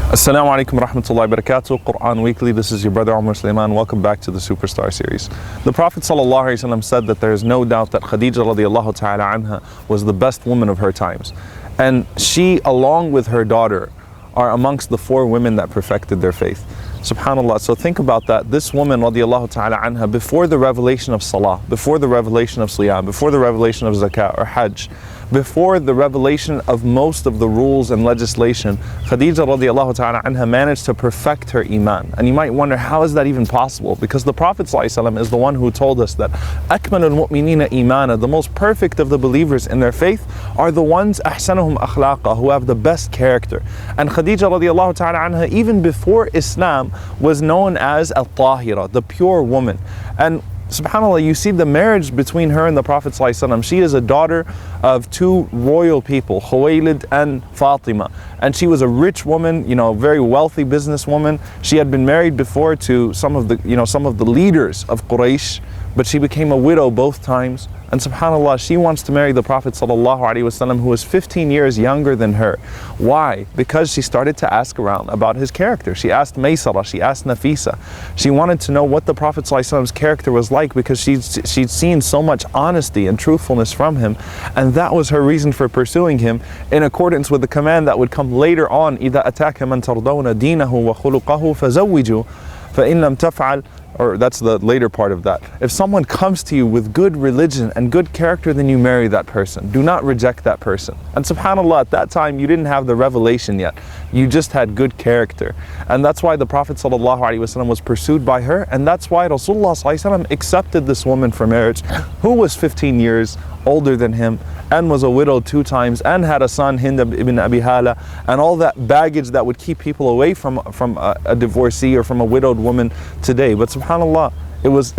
Assalamu alaikum rahmatullahi barakatuh. Quran Weekly. This is your brother Omar Suleiman. Welcome back to the Superstar series. The Prophet ﷺ said that there is no doubt that Khadija radiallahu ta'ala anha was the best woman of her times. And she, along with her daughter, are amongst the 4 women that perfected their faith. SubhanAllah. So think about that. This woman radiallahu ta'ala anha, before the revelation of Salah, before the revelation of Siyam, before the revelation of Zakah or Hajj, before the revelation of most of the rules and legislation, Khadija radiallahu ta'ala anha managed to perfect her iman. And you might wonder, how is that even possible? Because the Prophet ﷺ is the one who told us that أَكْمَلُ الْمُؤْمِنِينَ إِيمَانًا, the most perfect of the believers in their faith are the ones أَحْسَنُهُمْ أَخْلَاقًا, who have the best character. And Khadija radiallahu ta'ala anha, even before Islam, was known as al-Tahira, the pure woman. And SubhanAllah, you see the marriage between her and the Prophet ﷺ. She is a daughter of 2 royal people, Khuwaylid and Fatima. And she was a rich woman, a very wealthy businesswoman. She had been married before to some of the leaders of Quraysh, but she became a widow both times. And SubhanAllah, she wants to marry the Prophet ﷺ, who is 15 years younger than her. Why? Because she started to ask around about his character. She asked Maysara, she asked Nafisa. She wanted to know what the Prophet ﷺ's character was like, because she'd seen so much honesty and truthfulness from him. And that was her reason for pursuing him, in accordance with the command that would come later on, إِذَا أَتَاكَ مَنْ تَرْضَوْنَ دِينَهُ وَخُلُقَهُ فَزَوِّجُوا فَإِنْ لَمْ تَفْعَلْ. Or that's the later part of that. If someone comes to you with good religion and good character, then you marry that person. Do not reject that person. And SubhanAllah, at that time you didn't have the revelation yet. You just had good character. And that's why the Prophet ﷺ was pursued by her. And that's why Rasulullah ﷺ accepted this woman for marriage, who was 15 years older than him, and was a widow 2 times, and had a son, Hind ibn Abi Hala, and all that baggage that would keep people away from a divorcee or from a widowed woman today. But SubhanAllah,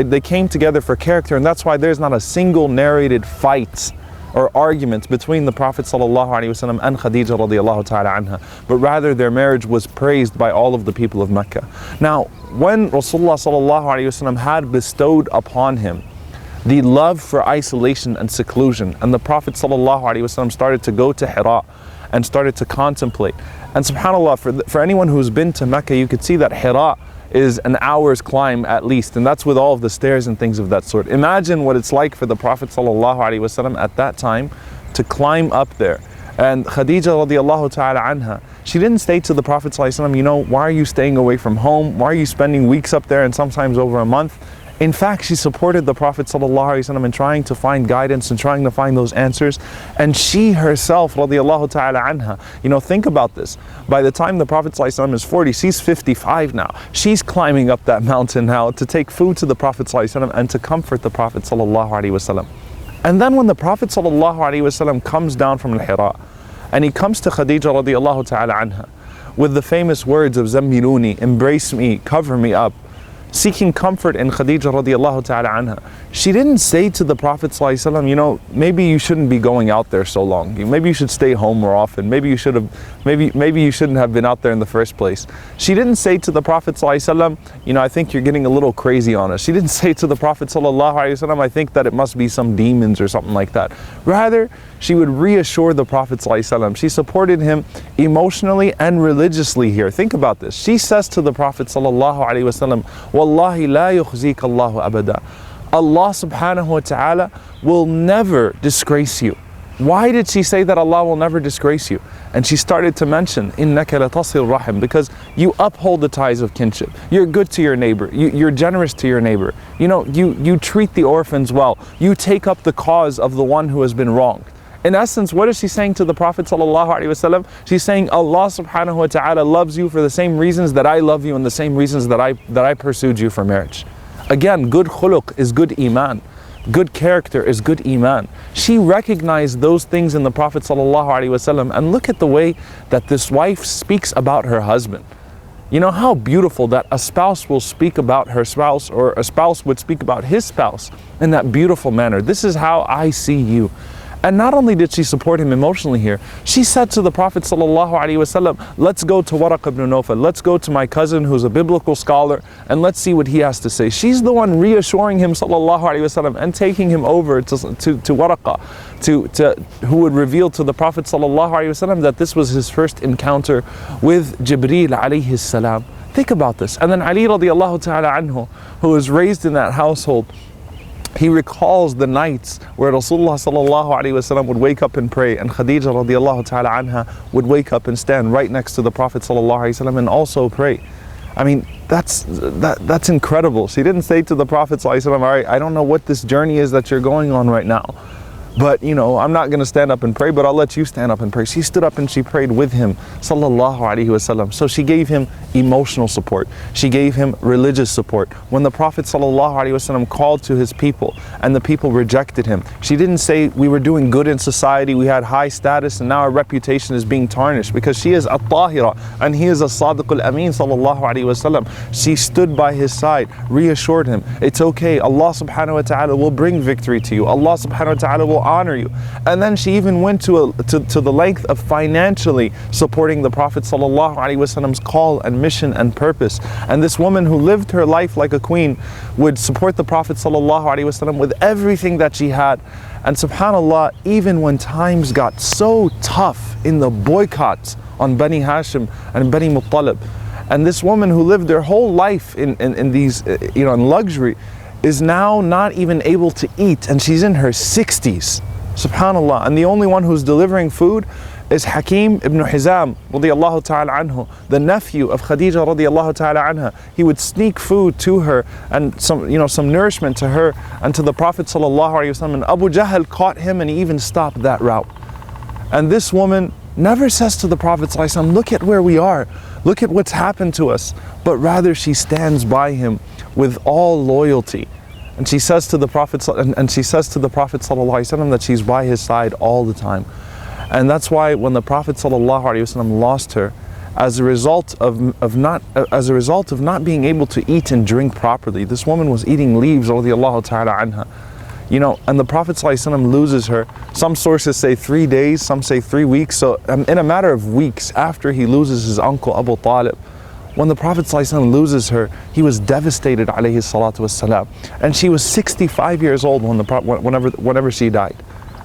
they came together for character, and that's why there's not a single narrated fight or argument between the Prophet ﷺ and Khadija radiallahu ta'ala anha, but rather their marriage was praised by all of the people of Mecca. Now, when Rasulullah ﷺ had bestowed upon him the love for isolation and seclusion, and the Prophet ﷺ started to go to Hira and started to contemplate. And SubhanAllah, for anyone who's been to Mecca, you could see that Hira is an hour's climb at least, and that's with all of the stairs and things of that sort. Imagine what it's like for the Prophet ﷺ at that time to climb up there. And Khadija radiallahu ta'ala anha, she didn't say to the Prophet ﷺ, why are you staying away from home? Why are you spending weeks up there and sometimes over a month? In fact, she supported the Prophet ﷺ in trying to find guidance and trying to find those answers. And she herself, radiallahu ta'ala anha, think about this. By the time the Prophet ﷺ is 40, she's 55 now. She's climbing up that mountain now to take food to the Prophet ﷺ and to comfort the Prophet ﷺ. And then when the Prophet ﷺ comes down from Al-Hira, and he comes to Khadija radiallahu ta'ala anha with the famous words of Zammiluni, embrace me, cover me up, seeking comfort in Khadija radiallahu ta'ala anha, she didn't say to the Prophet ﷺ, maybe you shouldn't be going out there so long. Maybe you should stay home more often. Maybe you shouldn't have been out there in the first place. She didn't say to the Prophet ﷺ, I think you're getting a little crazy on us. She didn't say to the Prophet ﷺ, I think that it must be some demons or something like that. Rather, she would reassure the Prophet ﷺ. She supported him emotionally and religiously here. Think about this. She says to the Prophet ﷺ, Wallahi la yukhzika Allahu abada. Allah subhanahu wa ta'ala will never disgrace you. Why did she say that Allah will never disgrace you? And she started to mention, إِنَّكَ لَتَصِلُ rahim, because you uphold the ties of kinship. You're good to your neighbor. You're generous to your neighbor. You treat the orphans well. You take up the cause of the one who has been wronged. In essence, what is she saying to the Prophet ﷺ? She's saying Allah subhanahu wa ta'ala loves you for the same reasons that I love you, and the same reasons that I pursued you for marriage. Again, good khuluq is good iman. Good character is good iman. She recognized those things in the Prophet ﷺ, and look at the way that this wife speaks about her husband. How beautiful that a spouse will speak about her spouse, or a spouse would speak about his spouse in that beautiful manner. This is how I see you. And not only did she support him emotionally here, she said to the Prophet ﷺ, let's go to Waraq ibn Nawfal, let's go to my cousin who's a biblical scholar, and let's see what he has to say. She's the one reassuring him ﷺ and taking him over to Waraqah, who would reveal to the Prophet ﷺ that this was his first encounter with Jibreel alayhi salam. Think about this. And then Ali radiallahu ta'ala anhu, who was raised in that household, he recalls the nights where Rasulullah sallallahu alaihi wasallam would wake up and pray, and Khadija radiallahu ta'ala anha would wake up and stand right next to the Prophet sallallahu alaihi wasallam and also pray. I mean, that's incredible. She didn't say to the Prophet sallallahu alaihi wasallam, all right, I don't know what this journey is that you're going on right now, but you know, I'm not going to stand up and pray, but I'll let you stand up and pray. She stood up and she prayed with him, sallallahu alaihi wasallam. So she gave him emotional support. She gave him religious support. When the Prophet sallallahu alaihi wasallam called to his people and the people rejected him, she didn't say we were doing good in society, we had high status, and now our reputation is being tarnished, because she is at-tahira and he is a sadiq al-amin sallallahu alaihi wasallam. She stood by his side, reassured him, it's okay, Allah subhanahu wa ta'ala will bring victory to you, Allah subhanahu wa ta'ala will honor you. And then she even went to the length of financially supporting the Prophet sallallahu alaihi wasallam's call and mission and purpose. And this woman who lived her life like a queen would support the Prophet sallallahu alaihi wasallam with everything that she had. And subhanallah, even when times got so tough in the boycotts on Bani Hashim and Bani Muttalib, and this woman who lived their whole life in these in luxury, is now not even able to eat, and she's in her 60s, subhanallah. And the only one who's delivering food is Hakim ibn Hizam radiyallahu ta'ala anhu, the nephew of Khadija radiyallahu ta'ala anha. He would sneak food to her and some nourishment to her and to the Prophet sallallahu alaihi wasallam. And Abu Jahl caught him and he even stopped that route. And this woman never says to the Prophet sallallahu alaihi wasallam, look at where we are, look at what's happened to us, but rather she stands by him with all loyalty. And she says to the Prophet sallallahu alaihi wasallam that she's by his side all the time. And that's why when the Prophet sallallahu alaihi wasallam lost her, as a result of not being able to eat and drink properly, this woman was eating leaves radiyallahu ta'ala anha. And the Prophet ﷺ loses her. Some sources say 3 days, some say 3 weeks. So in a matter of weeks after he loses his uncle Abu Talib, when the Prophet ﷺ loses her, he was devastated alayhi salatu wassalam. And she was 65 years old whenever she died.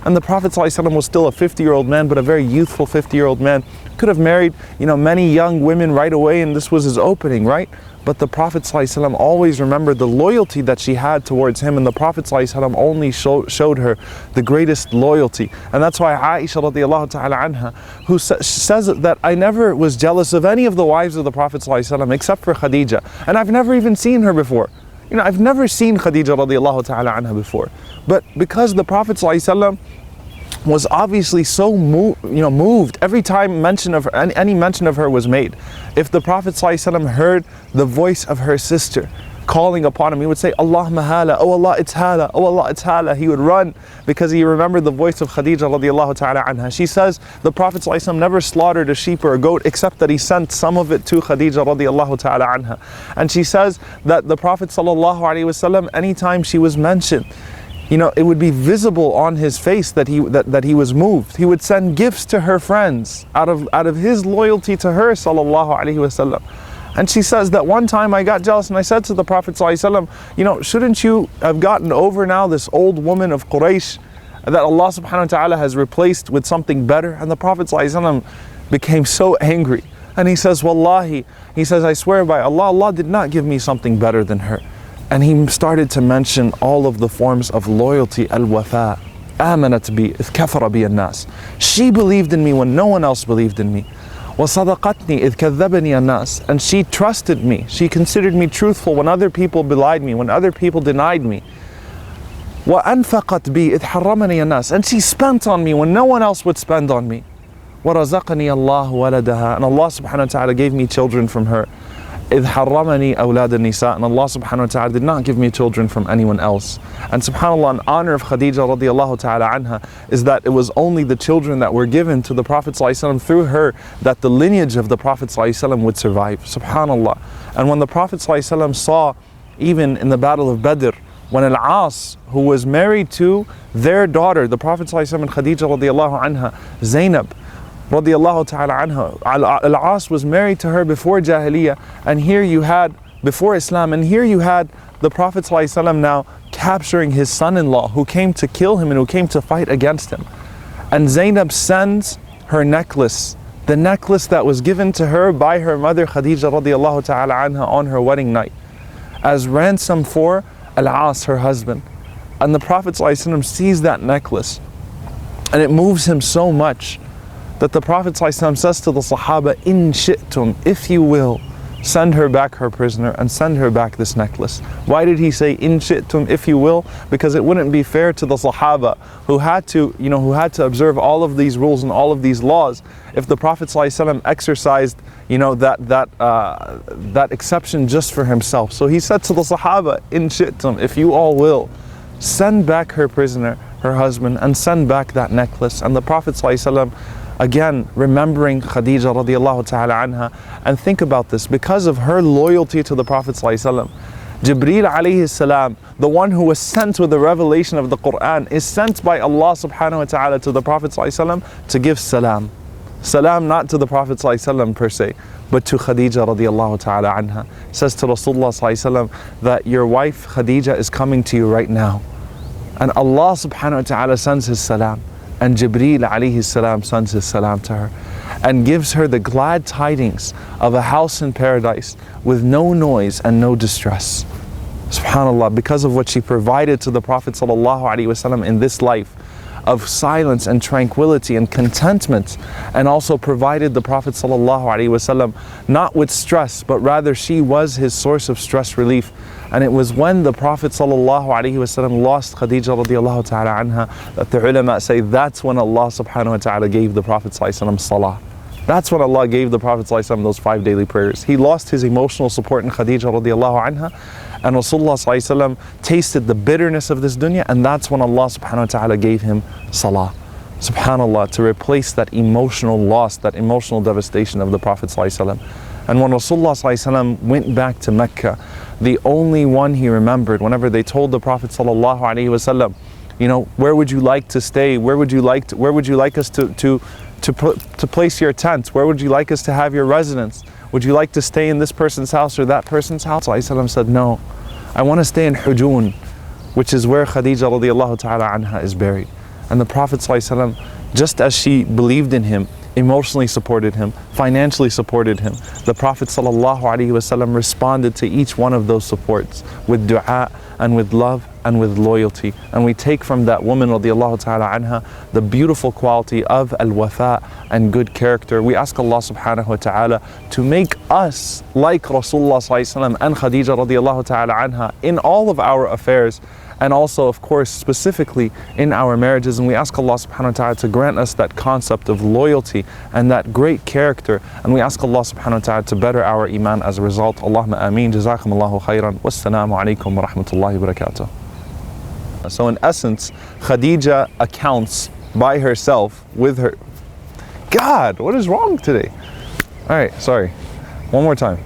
And the Prophet ﷺ was still a 50-year-old man, but a very youthful 50-year-old man. Could have married many young women right away, and this was his opening, right? But the Prophet ﷺ always remembered the loyalty that she had towards him, and the Prophet ﷺ only showed her the greatest loyalty. And that's why Aisha radiallahu ta'ala anha, who says that I never was jealous of any of the wives of the Prophet ﷺ except for Khadija, and I've never even seen her before. I've never seen Khadija radiallahu ta'ala anha before. But because the Prophet ﷺ was obviously so moved every time any mention of her was made. If the Prophet ﷺ heard the voice of her sister calling upon him, he would say, Allahumma hala, oh Allah, it's hala, oh Allah, it's hala. He would run because he remembered the voice of Khadija radiallahu ta'ala anha. She says the Prophet ﷺ never slaughtered a sheep or a goat except that he sent some of it to Khadija radiallahu ta'ala anha. And she says that the Prophet ﷺ, anytime she was mentioned, it would be visible on his face that he was moved. He would send gifts to her friends out of his loyalty to her, sallallahu alaihi wasallam. And she says that one time I got jealous and I said to the Prophet sallallahu alaihi wasallam, shouldn't you have gotten over now this old woman of Quraysh that Allah subhanahu wa ta'ala has replaced with something better? And the Prophet sallallahu alaihi wasallam became so angry. And he says, Wallahi, he says, I swear by Allah, Allah did not give me something better than her. And he started to mention all of the forms of loyalty, al-wafa. آمنت بي إذ كفر بي الناس. She believed in me when no one else believed in me. وصدقتني إذ كذبني الناس. And she trusted me. She considered me truthful when other people belied me, when other people denied me. وأنفقت بي إذ حرمني الناس. And she spent on me when no one else would spend on me. ورزقني الله ولدها. And Allah subhanahu wa ta'ala gave me children from her. إذ حرمني أولاد النساء. And Allah subhanahu wa ta'ala did not give me children from anyone else. And subhanAllah, in honor of Khadija radiallahu ta'ala anha, is that it was only the children that were given to the Prophet ﷺ through her that the lineage of the Prophet ﷺ would survive. SubhanAllah. And when the Prophet ﷺ saw, even in the battle of Badr, when Al-As, who was married to their daughter, the Prophet ﷺ and Khadija radiallahu anha, Zainab radiallahu ta'ala anha, Al-As was married to her before Jahiliyyah, and here you had, before Islam, and here you had the Prophet ﷺ now capturing his son-in-law who came to kill him and who came to fight against him. And Zainab sends her necklace, the necklace that was given to her by her mother Khadija radiallahu ta'ala anha on her wedding night, as ransom for Al-As, her husband. And the Prophet ﷺ sees that necklace, and it moves him so much that the Prophet ﷺ says to the Sahaba, "In shi'tum, if you will, send her back her prisoner and send her back this necklace." Why did he say "in shi'tum, if you will"? Because it wouldn't be fair to the Sahaba who had to, who had to observe all of these rules and all of these laws, if the Prophet ﷺ exercised, that exception just for himself. So he said to the Sahaba, "In shi'tum, if you all will, send back her prisoner, her husband, and send back that necklace." And the Prophet ﷺ, again, remembering Khadija radiallahu ta'ala anha, and think about this, because of her loyalty to the Prophet ﷺ, Jibreel alayhi salam, the one who was sent with the revelation of the Quran, is sent by Allah subhanahu wa ta'ala to the Prophet ﷺ to give salam. Salam not to the Prophet ﷺ per se, but to Khadija radiallahu ta'ala anha. Says to Rasulullah ﷺ that your wife Khadija is coming to you right now. And Allah subhanahu wa ta'ala sends his salam. And Jibreel alayhi salam sends his salam to her and gives her the glad tidings of a house in paradise with no noise and no distress. SubhanAllah, because of what she provided to the Prophet sallallahu alaihi wasallam in this life of silence and tranquility and contentment, and also provided the Prophet sallallahu alaihi wasallam not with stress, but rather she was his source of stress relief. And it was when the Prophet sallallahu alaihi wasallam lost Khadija radiallahu ta'ala anha that the ulama say that's when Allah subhanahu wa ta'ala gave the Prophet sallallahu alaihi wasallam salah. That's when Allah gave the Prophet sallallahu alaihi wasallam those 5 daily prayers. He lost his emotional support in Khadija radiallahu anha, and Rasulullah sallallahu alaihi wasallam tasted the bitterness of this dunya, and that's when Allah subhanahu wa ta'ala gave him salah. SubhanAllah, to replace that emotional loss, that emotional devastation of the Prophet sallallahu alaihi wasallam. And when Rasulullah ﷺ went back to Mecca, the only one he remembered, whenever they told the Prophet ﷺ, where would you like to stay? Where would you like us to place your tent? Where would you like us to have your residence? Would you like to stay in this person's house or that person's house? ﷺ said, no, I want to stay in Hujun, which is where Khadija radiallahu ta'ala anha is buried. And the Prophet ﷺ, just as she believed in him, emotionally supported him, financially supported him, the Prophet ﷺ responded to each one of those supports with dua and with love and with loyalty. And we take from that woman radiallahu ta'ala anha the beautiful quality of al-wafa and good character. We ask Allah subhanahu wa ta'ala to make us like Rasulullah ﷺ and Khadija radiallahu ta'ala anha in all of our affairs, and also, of course, specifically in our marriages. And we ask Allah subhanahu wa ta'ala to grant us that concept of loyalty and that great character. And we ask Allah subhanahu wa ta'ala to better our iman as a result. Allahumma ameen. Jazakumullahu khairan. Wassalamu alaikum wa rahmatullahi wa barakatuh. So in essence, Khadija accounts by herself with her... God, what is wrong today? All right, sorry. One more time.